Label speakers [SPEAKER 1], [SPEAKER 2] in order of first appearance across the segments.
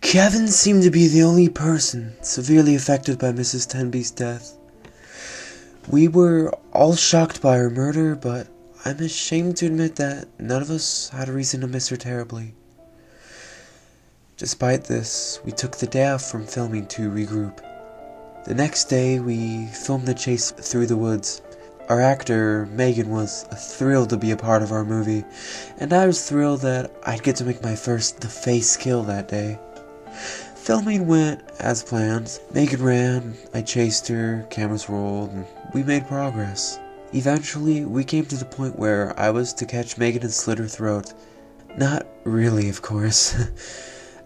[SPEAKER 1] Kevin seemed to be the only person severely affected by Mrs. Tenby's death. We were all shocked by her murder, but I'm ashamed to admit that none of us had a reason to miss her terribly. Despite this, we took the day off from filming to regroup. The next day, we filmed the chase through the woods. Our actor, Megan, was thrilled to be a part of our movie, and I was thrilled that I'd get to make my first The Face kill that day. Filming went as planned. Megan ran, I chased her, cameras rolled, and we made progress. Eventually, we came to the point where I was to catch Megan and slit her throat. Not really, of course.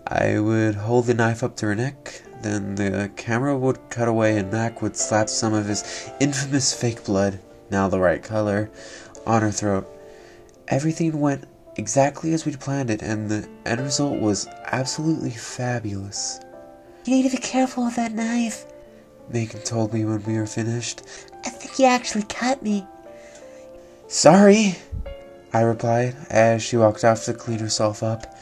[SPEAKER 1] I would hold the knife up to her neck, then the camera would cut away and Mac would slap some of his infamous fake blood, now the right color, on her throat. Everything went exactly as we'd planned it, and the end result was absolutely fabulous.
[SPEAKER 2] You need to be careful with that knife,
[SPEAKER 1] Megan told me when we were finished.
[SPEAKER 2] I think you actually cut me.
[SPEAKER 1] Sorry, I replied, as she walked off to clean herself up.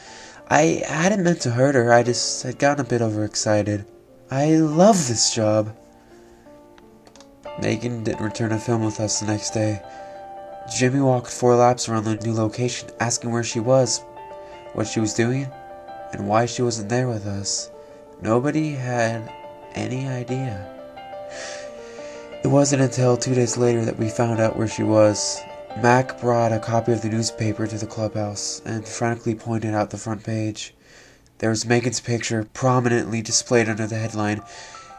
[SPEAKER 1] I hadn't meant to hurt her, I just had gotten a bit overexcited. I love this job. Megan didn't return to film with us the next day. Jimmy walked 4 laps around the new location, asking where she was, what she was doing, and why she wasn't there with us. Nobody had any idea. It wasn't until 2 days later that we found out where she was. Mac brought a copy of the newspaper to the clubhouse and frantically pointed out the front page. There was Megan's picture prominently displayed under the headline,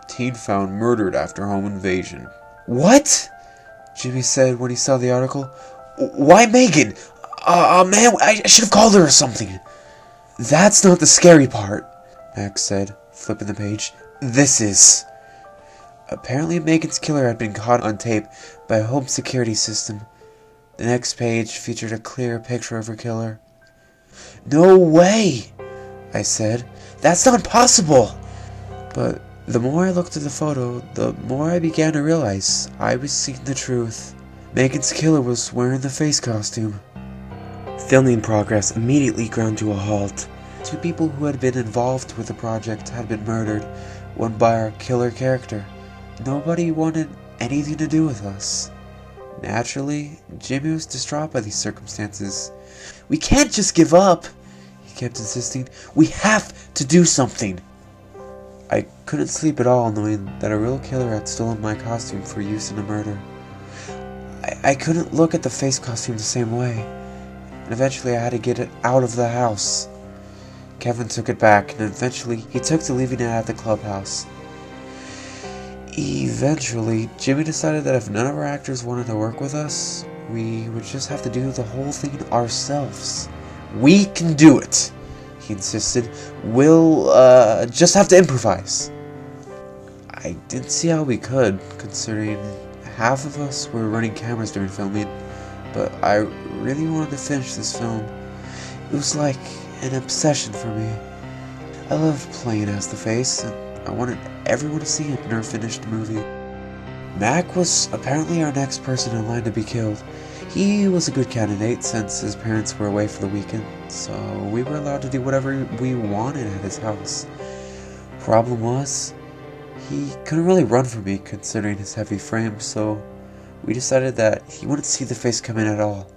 [SPEAKER 1] "Teen found murdered after home invasion." "What?" Jimmy said when he saw the article. "Why Megan? Man, I should have called her or something." "That's not the scary part," Max said, flipping the page. "This is." Apparently Megan's killer had been caught on tape by a home security system. The next page featured a clear picture of her killer. "No way," I said. "That's not possible." But the more I looked at the photo, the more I began to realize I was seeing the truth. Megan's killer was wearing the face costume. Filming progress immediately ground to a halt. 2 people who had been involved with the project had been murdered, one by our killer character. Nobody wanted anything to do with us. Naturally, Jimmy was distraught by these circumstances. "We can't just give up," he kept insisting. "We have to do something." I couldn't sleep at all knowing that a real killer had stolen my costume for use in a murder. I couldn't look at the face costume the same way, and eventually I had to get it out of the house. Kevin took it back, and eventually he took to leaving it at the clubhouse. Eventually, Jimmy decided that if none of our actors wanted to work with us, we would just have to do the whole thing ourselves. "We can do it," he insisted. "We'll, just have to improvise." I didn't see how we could, considering half of us were running cameras during filming, but I really wanted to finish this film. It was like an obsession for me. I loved playing as the Face, and I wanted everyone to see it in our finished movie. Mac was apparently our next person in line to be killed. He was a good candidate since his parents were away for the weekend, so we were allowed to do whatever we wanted at his house. Problem was, he couldn't really run from me considering his heavy frame, so we decided that he wouldn't see the Face come in at all.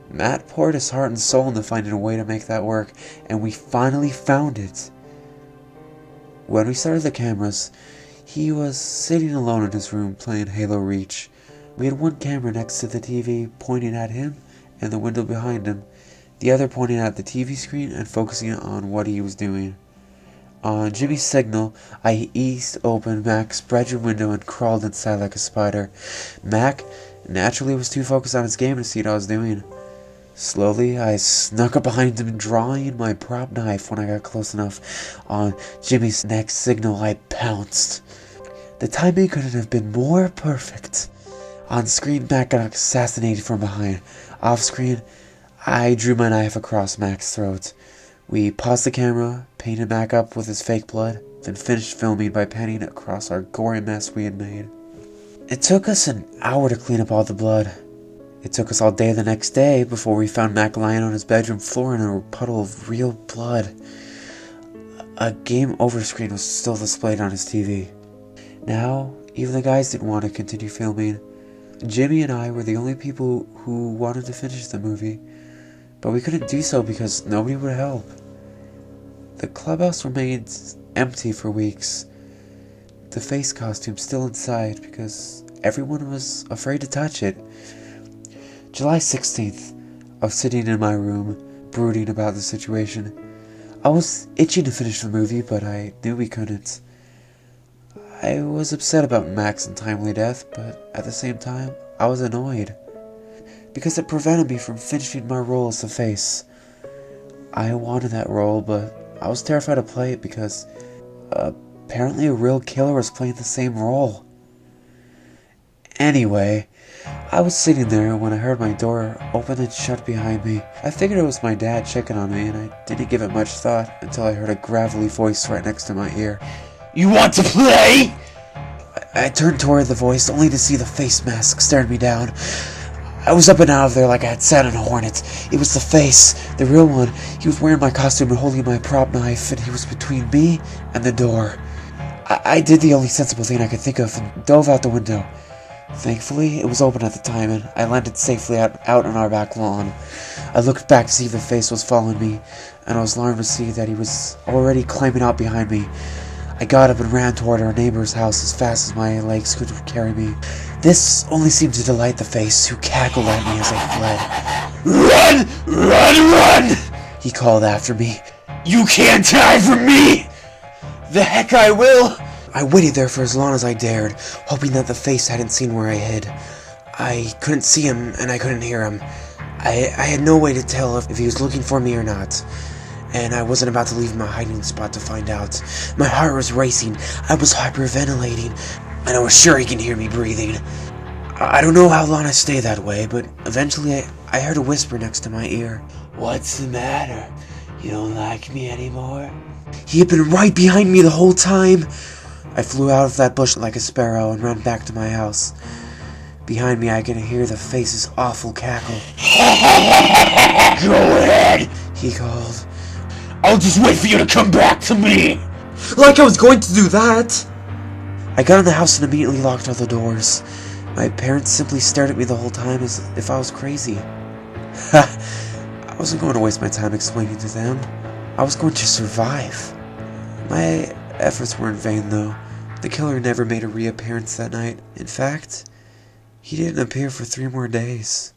[SPEAKER 1] Matt poured his heart and soul into finding a way to make that work, and we finally found it. When we started the cameras, he was sitting alone in his room playing Halo Reach. We had one camera next to the TV pointing at him and the window behind him, the other pointing at the TV screen and focusing on what he was doing. On Jimmy's signal, I eased open Mac's bedroom window and crawled inside like a spider. Mac naturally was too focused on his game to see what I was doing. Slowly, I snuck up behind him, drawing my prop knife. When I got close enough on Jimmy's next signal, I pounced. The timing couldn't have been more perfect. On screen, Mac got assassinated from behind. Off screen, I drew my knife across Mac's throat. We paused the camera, painted Mac up with his fake blood, then finished filming by panning across our gory mess we had made. It took us an hour to clean up all the blood. It took us all day the next day before we found Mac lying on his bedroom floor in a puddle of real blood. A game over screen was still displayed on his TV. Now, even the guys didn't want to continue filming. Jimmy and I were the only people who wanted to finish the movie, but we couldn't do so because nobody would help. The clubhouse remained empty for weeks. The face costume still inside because everyone was afraid to touch it. July 16th, I was sitting in my room, brooding about the situation. I was itching to finish the movie, but I knew we couldn't. I was upset about Mac's untimely death, but at the same time, I was annoyed. Because it prevented me from finishing my role as the face. I wanted that role, but I was terrified to play it because apparently a real killer was playing the same role. Anyway, I was sitting there when I heard my door open and shut behind me. I figured it was my dad checking on me, and I didn't give it much thought until I heard a gravelly voice right next to my ear. "You want to play?" I turned toward the voice, only to see the face mask staring me down. I was up and out of there like I had sat on a hornet. It was the face, the real one. He was wearing my costume and holding my prop knife, and he was between me and the door. I did the only sensible thing I could think of and dove out the window. Thankfully, it was open at the time, and I landed safely out on our back lawn. I looked back to see if the face was following me, and I was alarmed to see that he was already climbing out behind me. I got up and ran toward our neighbor's house as fast as my legs could carry me. This only seemed to delight the face, who cackled at me as I fled. "Run! Run! Run!" he called after me. "You can't hide from me!" "The heck I will!" I waited there for as long as I dared, hoping that the face hadn't seen where I hid. I couldn't see him, and I couldn't hear him. I had no way to tell if he was looking for me or not. And I wasn't about to leave my hiding spot to find out. My heart was racing, I was hyperventilating, and I was sure he can hear me breathing. I don't know how long I stayed that way, but eventually I heard a whisper next to my ear. "What's the matter? You don't like me anymore?" He had been right behind me the whole time. I flew out of that bush like a sparrow and ran back to my house. Behind me I could hear the face's awful cackle. "Go ahead," he called. "I'll just wait for you to come back to me." Like I was going to do that! I got in the house and immediately locked all the doors. My parents simply stared at me the whole time as if I was crazy. I wasn't going to waste my time explaining to them. I was going to survive. My efforts were in vain, though. The killer never made a reappearance that night. In fact, he didn't appear for 3 more days.